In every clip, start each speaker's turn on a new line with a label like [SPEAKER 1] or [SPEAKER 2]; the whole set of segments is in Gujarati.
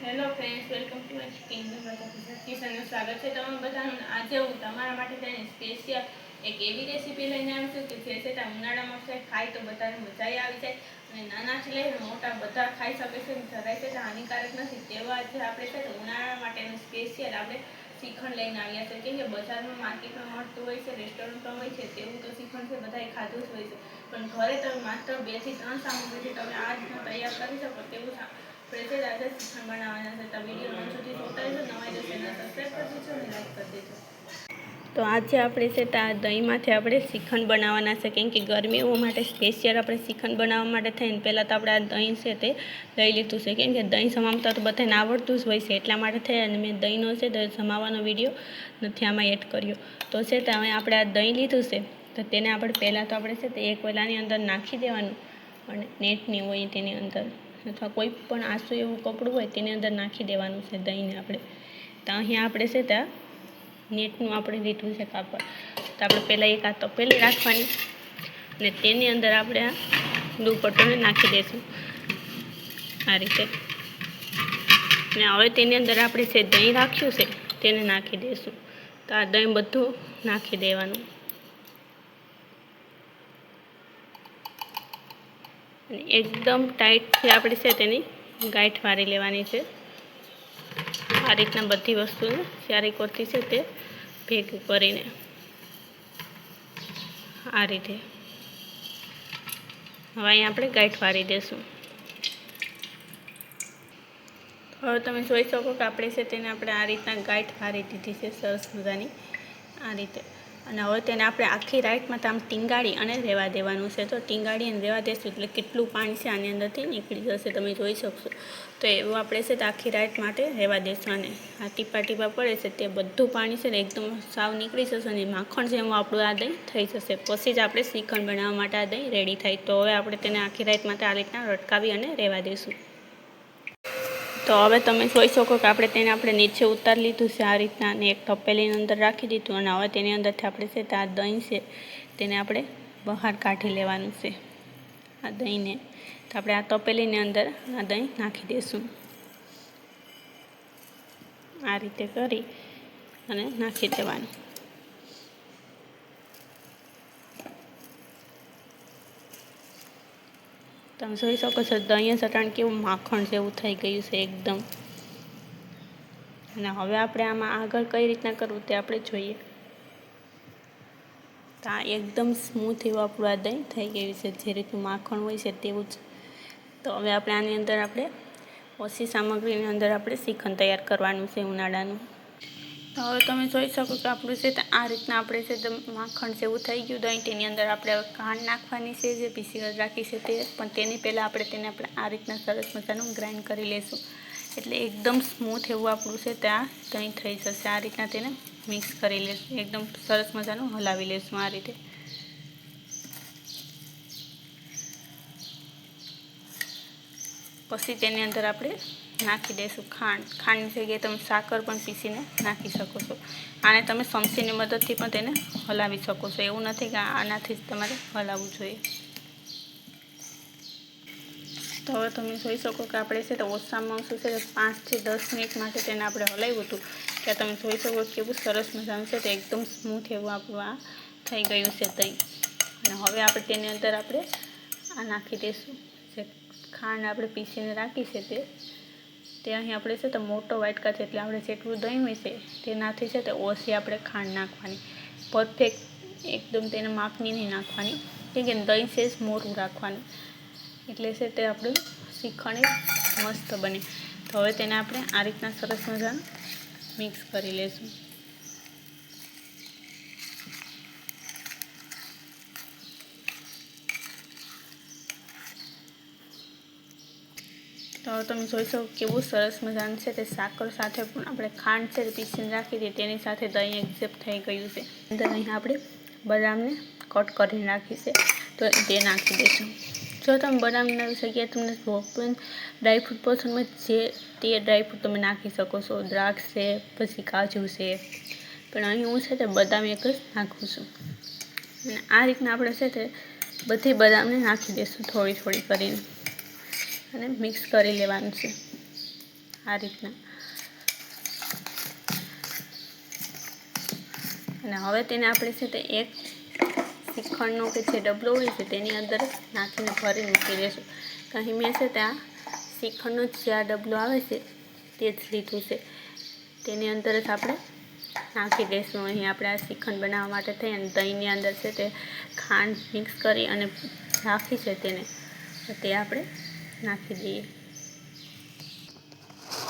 [SPEAKER 1] Hello friends, welcome to my kingdom કિચનનું સ્વાગત છે તમારું બધાનું। આજે હું તમારા માટે થઈને સ્પેશિયલ એક એવી રેસીપી લઈને આવી છું કે જે છે ઉનાળામાં છે ખાય તો બધાને મજા આવી જાય અને નાનાથી લઈને મોટા બધા ખાઈ શકે છે। જરાય છે હાનિકારક નથી। તેવા જે આપણે છે ઉનાળા માટેનું સ્પેશિયલ આપણે શ્રીખંડ લઈને આવ્યા છે। કેમ કે બજારમાં માર્કેટમાં મળતું હોય છે, રેસ્ટોરન્ટમાં હોય છે તેવું તો શ્રીખંડ છે બધાએ ખાધું જ હોય છે, પણ ઘરે તમે માત્ર 2 થી 3 સામગ્રીથી તમે આ રીતના તૈયાર કરી શકો તેવું આજે શ્રીખંડ બનાવવાના છે। તો વિડીયો અંત સુધી જોતા રહેજો। નવા જો ચેનલ સબસ્ક્રાઈબ કરી દેજો અને લાઈક કરી દેજો। તો આજે આપણે છે તો આ દહીંમાંથી આપણે શ્રીખંડ બનાવવાના છે। કેમ કે ગરમીઓ માટે સ્પેશિયલ આપણે શ્રીખંડ બનાવવા માટે થઈને પહેલાં તો આપણે આ દહીં છે તે લઈ લીધું છે। કેમ કે દહીં સમાવતા તો બધાને આવડતું જ હોય છે, એટલા માટે થઈ અને મેં દહીંનો છે તો સમાવવાનો વિડીયો નથી આમાં એડ કર્યો। તો છે તો હવે આપણે આ દહીં લીધું છે તો તેને આપણે પહેલાં તો આપણે છે તે એક વેલાની અંદર નાખી દેવાનું અને નેટની હોય તેની અંદર અથવા કોઈ પણ આસું એવું કપડું હોય તેની અંદર નાખી દેવાનું છે દહીંને આપણે। તો અહીંયા આપણે છે ત્યાં નેટનું આપણે લીધું છે કાપડ, તો આપણે પહેલાં એક આ તપેલી રાખવાની અને તેની અંદર આપણે આ દુપટ્ટોને નાખી દઈશું આ રીતે। અને હવે તેની અંદર આપણે જે દહીં રાખ્યું છે તેને નાખી દઈશું। તો આ દહીં બધું નાખી દેવાનું અને એકદમ ટાઈટથી આપણે છે તેની ગાંઠ વાળી લેવાની છે। આ રીતના બધી વસ્તુને ચારેક કોરથી છે તે ભેગું કરીને આ રીતે હવે અહીંયા આપણે ગાંઠ વાળી દઈશું। હવે તમે જોઈ શકો કે આપણે છે તેને આપણે આ રીતના ગાંઠ વાળી દીધી છે સરસ મજાની આ રીતે। અને હવે તેને આપણે આખી રાતમાં આમ ટીંગાળી અને રહેવા દેવાનું છે। તો ટીંગાળી અને રહેવા દેશું એટલે કેટલું પાણી છે આની અંદરથી નીકળી જશે, તમે જોઈ શકશો। તો એવું આપણે છે તો આખી રાત માટે રહેવા દેશું અને આ ટીપા ટીપા પડે છે તે બધું પાણી છે ને એકદમ સાવ નીકળી જશે અને માખણ જેવું આપણું આ દહીં થઈ જશે। પછી જ આપણે શ્રીખંડ બનાવવા માટે આ દહીં રેડી થાય। તો હવે આપણે તેને આખી રાત માટે આ રીતના લટકાવી અને રહેવા દઈશું। તો હવે તમે જોઈ શકો કે આપણે નીચે ઉતારી લીધું છે આ રીતના અને એક તપેલીની અંદર રાખી દીધું અને હવે તેની અંદરથી આપણે છે તો આ દહીં છે તેને આપણે બહાર કાઢી લેવાનું છે આ દહીંને। તો આપણે આ તપેલીની અંદર આ દહીં નાખી દઈશું આ રીતે કરી અને નાખી દેવાનું। તમે જોઈ શકો છો દહીં ચટાણ કેવું માખણ જેવું થઈ ગયું છે એકદમ। અને હવે આપણે આમાં આગળ કઈ રીતના કરવું તે આપણે જોઈએ। તો આ એકદમ સ્મૂથ એવું આપણું આ દહીં થઈ ગયું છે, જે રીતનું માખણ હોય છે તેવું જ। તો હવે આપણે આની અંદર આપણે ઓછી સામગ્રીની અંદર આપણે શ્રીખંડ તૈયાર કરવાનું છે ઉનાળાનું। તો હવે તમે જોઈ શકો કે આપણું છે તો આ રીતના આપણે છે તો માખણ જેવું થઈ ગયું દહીં। તેની અંદર આપણે ખાંડ નાખવાની છે જે પીસી રાખી છે તે, પણ તેની પહેલાં તેને આપણે આ રીતના સરસ મજાનું ગ્રાઇન્ડ કરી લઈશું એટલે એકદમ સ્મૂથ એવું આપણું છે ત્યાં દહીં થઈ જશે। આ રીતના તેને મિક્સ કરી લઈશું, એકદમ સરસ મજાનું હલાવી લઈશું આ રીતે। પછી તેની અંદર આપણે નાખી દઈશું ખાંડ। ખાંડની જગ્યાએ તમે સાકર પણ પીસીને નાખી શકો છો। આને તમે ચમચીની મદદથી પણ તેને હલાવી શકો છો, એવું નથી કે આનાથી જ તમારે હલાવવું જોઈએ। તો હવે તમે જોઈ શકો કે આપણે છે તો ઓછામાં ઓછું છે 5 થી 10 મિનિટ માટે તેને આપણે હલાવ્યું હતું ત્યાં તમે જોઈ શકો કેવું સરસ મજાનું છે તો એકદમ સ્મૂથ એવું આપણું આ થઈ ગયું છે દહીં। અને હવે આપણે તેની અંદર આપણે આ નાખી દઈશું જે ખાંડ આપણે પીસીને રાખી છે તે અહીં આપણે છે તો મોટો વાટકા છે એટલે આપણે જેટલું દહીં હોય છે તેનાથી છે તો ઓછી આપણે ખાંડ નાખવાની, પરફેક્ટ એકદમ તેને માપની નહીં નાખવાની, કેમ કે દહીં છે જ મોરું રાખવાનું એટલે છે તે આપણું શ્રીખંડ મસ્ત બને। તો હવે તેને આપણે આ રીતના સરસ મજાનું મિક્સ કરી લઈશું। તો હવે તમે જોઈ શકો કેવું સરસ મજાનું છે તે સાકર સાથે પણ આપણે ખાંડ છે પીસીને રાખી દઈએ તેની સાથે દહીં એક્ઝેપ્ટ થઈ ગયું છે। અંદર અહીં આપણે બદામને કટ કરીને રાખી છે તો તે નાખી દઈશું। જો તમે બદામના જગ્યાએ તમને પણ ડ્રાયફ્રૂટ પસંદ હોય તે ડ્રાયફ્રૂટ તમે નાખી શકો છો, દ્રાક્ષ છે પછી કાજુ છે, પણ અહીં હું છે તે બદામ એક જ નાખું છું। અને આ રીતના આપણે છે તે બધી બદામને નાખી દઈશું થોડી થોડી કરીને અને મિક્સ કરી લેવાનું છે। આ રીતના. અને હવે તેને આપણે છે તે એક શ્રીખંડનો કે જે ડબલો હોય છે તેની અંદર નાખીને ભરી મૂકી દઈશું. અહીં મેં છે તે આ શ્રીખંડનો જે આ ડબલો આવે છે તે જ લીધું છે, તેની અંદર જ આપણે નાખી દઈશું. અહીં આપણે આ શ્રીખંડ બનાવવા માટે થઈ અને દહીંની અંદર છે તે ખાંડ મિક્સ કરી અને રાખી છે તેને, તે આપણે નાખી દઈએ.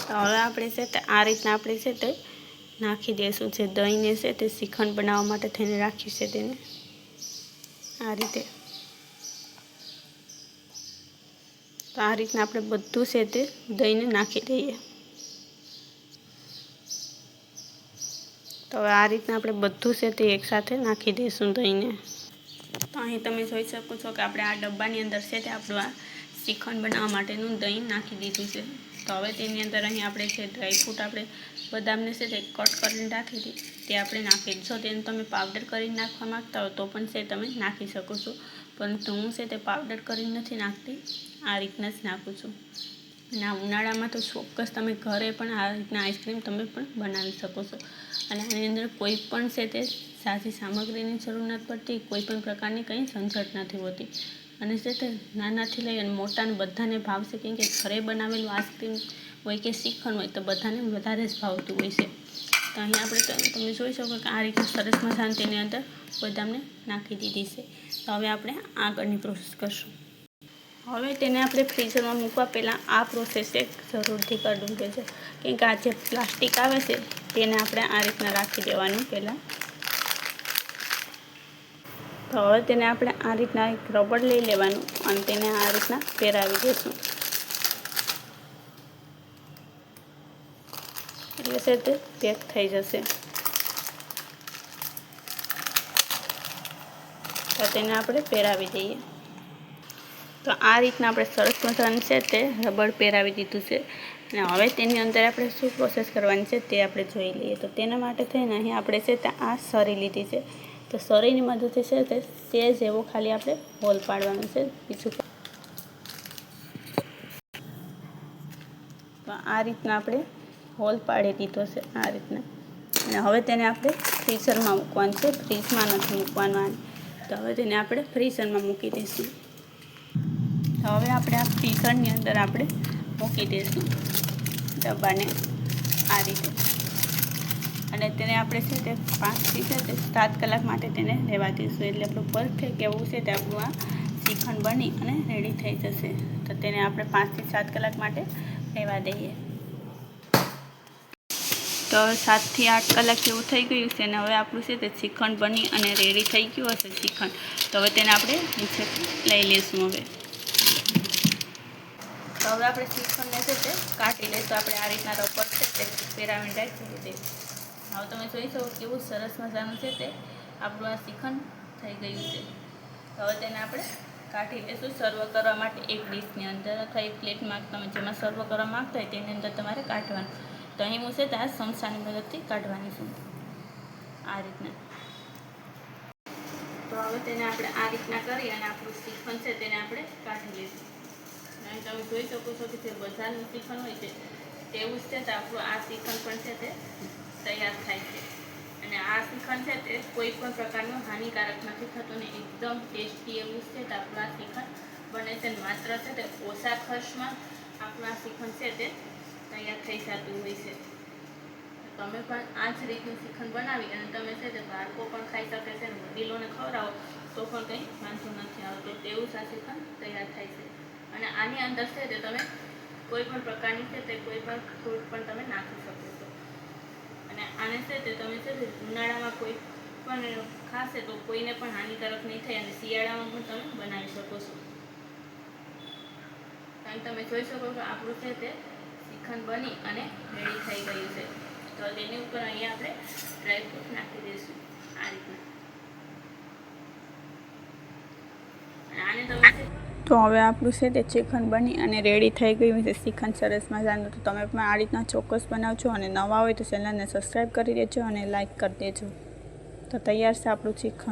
[SPEAKER 1] તો હવે આપણે છે તે આ રીતના આપણે છે તે નાખી દઈશું. જે દહીંને છે તે શ્રીખંડ બનાવવા માટે થઈને રાખ્યું છે તેને આ રીતે. તો આ રીતના આપણે બધું છે તે દહીંને નાખી દઈએ. તો હવે આ રીતના આપણે બધું છે તે એકસાથે નાખી દઈશું દહીંને. તો અહીં તમે જોઈ શકો છો કે આપણે આ ડબ્બાની અંદર છે તે આપણું આ શ્રીખંડ બનાવવા માટેનું દહીં નાખી દીધું છે. તો હવે તેની અંદર અહીં આપણે છે ડ્રાયફ્રૂટ આપણે બદામને છે તે કટ કરીને રાખી હતી તે આપણે નાખી દઈશું. તેને તમે પાવડર કરીને નાખવા માગતા હો તો પણ છે તમે નાખી શકો છો, પરંતુ હું છે તે પાવડર કરીને નથી નાખતી, આ રીતના જ નાખું છું. અને આ ઉનાળામાં તો ચોક્કસ તમે ઘરે પણ આ રીતના આઈસ્ક્રીમ તમે પણ બનાવી શકો છો. અને આની અંદર કોઈ પણ છે તે સાદી સામગ્રીની જરૂર નથી પડતી, કોઈ પણ પ્રકારની કંઈ ઝંઝટ નથી હોતી. અને છે તે નાનાથી લઈ અને મોટાને બધાને ભાવશે, કેમ કે ઘરે બનાવેલું આઈસ્ક્રીમ હોય કે શ્રીખંડ હોય તો બધાને વધારે જ ભાવતું હોય છે. તો અહીં આપણે તમે જોઈ શકો કે આ રીતે સરસ મજાની તેની અંદર બદામને નાખી દીધી છે. તો હવે આપણે આગળની પ્રોસેસ કરશું. હવે તેને આપણે ફ્રીઝરમાં મૂકવા પહેલાં આ પ્રોસેસ એક જરૂરથી કરવું છે, કેમ કે આ જે પ્લાસ્ટિક આવે છે તેને આપણે આ રીતના રાખી દેવાનું પહેલાં. તો હવે તેને આપણે આ રીતના એક રબર લઈ લેવાનું અને તેને આ રીતના પહેરાવી દઈશું. એટલે છે તે પેક થઈ જશે. તો તેને આપણે પહેરાવી દઈએ. તો આ રીતના આપણે સરસ મજાનું છે તે રબર પહેરાવી દીધું છે. અને હવે તેની અંદર આપણે શું પ્રોસેસ કરવાની છે તે આપણે જોઈ લઈએ. તો તેના માટે થઈને અહીં આપણે છે તે આ સરી લીધી છે. તો સરીની મદદથી છે તે સેજ એવો ખાલી આપણે હોલ પાડવાનું છે, બીજું. તો આ રીતના આપણે હોલ પાડી દીધો છે આ રીતના. અને હવે તેને આપણે ફ્રીઝરમાં મૂકવાનું છે, ફ્રીજમાં નથી મૂકવાનું. તો હવે તેને આપણે ફ્રીઝરમાં મૂકી દઈશું. તો હવે આપણે આ ફ્રીઝરની અંદર આપણે મૂકી દઈશું ડબ્બાને આ રીતે. અને તેને આપણે છે તે 5 થી 7 કલાક માટે તેને રહેવા દઈશું. એટલે આપણું પરફેક્ટ એવું છે તે આપણું આ શ્રીખંડ બની અને રેડી થઈ જશે. તો તેને આપણે 5 થી 7 કલાક માટે રહેવા દઈએ. તો હવે 7 થી 8 કલાક જેવું થઈ ગયું છે અને હવે આપણું છે તે શ્રીખંડ બની અને રેડી થઈ ગયું હશે શ્રીખંડ. તો હવે તેને આપણે નીચે લઈ લઈશું. તો હવે આપણે શ્રીખંડને છે તે કાઢી લઈશું. આપણે આ રીતના રબર છે તે પેરામીડ રાખી દઈશું. હવે તમે જોઈ શકો કેવું સરસ મજાનું છે તે આપણું આ શ્રીખંડ થઈ ગયું છે. તો હવે તેને આપણે કાઢી લઈશું સર્વ કરવા માટે એક ડીશની અંદર અથવા એક પ્લેટમાં તમે જેમાં સર્વ કરવા માગતા હોય તેની અંદર તમારે કાઢવાનું. તો અહીં હું છે તે આ ચમચાની મદદથી કાઢવાની છું આ રીતના. તો હવે તેને આપણે આ રીતના કરી અને આપણું શ્રીખંડ છે તેને આપણે કાઢી લઈશું. અહીં તમે જોઈ શકો છો કે જે બજારનું શ્રીખંડ હોય છે તેવું જ છે તો આપણું આ શ્રીખંડ પણ છે તે તૈયાર થાય છે. અને આ શ્રીખંડ છે તે કોઈ પણ પ્રકારનું હાનિકારક નથી થતું ને એકદમ ટેસ્ટી એવું છે તો આપણું આ શ્રીખંડ બને છે. માત્ર છે તે ઓછા ખર્ચમાં આપણું આ શ્રીખંડ છે તે તૈયાર થઈ જતું હોય છે. તમે પણ આ જ રીતનું શ્રીખંડ બનાવી અને તમે છે તે બાળકો પણ ખાઈ શકે છે અને વડીલોને ખવડાવો તો પણ કંઈ વાંધો નથી આવતો. તેવું જ આ શ્રીખંડ તૈયાર થાય છે. અને આની અંદર છે તે તમે કોઈ પણ પ્રકારની છે તે કોઈ પણ ફ્રૂટ પણ તમે નાખી શકો છો. અને આને છે તે તમે છે તે ઉનાળામાં કોઈ પણ ખાશે તો કોઈને પણ હાનિકારક નહીં થાય અને શિયાળામાં પણ તમે બનાવી શકો છો. કારણ તમે જોઈ શકો કે આપણું છે તે શ્રીખંડ બની અને રેડી થઈ ગયું છે. તો તેની ઉપર અહીંયા આપણે ડ્રાયફ્રૂટ નાખી દઈશું આ રીતના. અને આને તમે તો હવે આપણું છે તે શ્રીખંડ બની અને રેડી થઈ ગયું છે. શ્રીખંડ સરસ મજાનું. તો તમે પણ આ રીતના ચોક્કસ બનાવજો અને નવા હોય તો ચેનલને સબસ્ક્રાઈબ કરી દેજો અને લાઈક કરી દેજો. તો તૈયાર છે આપણું શ્રીખંડ.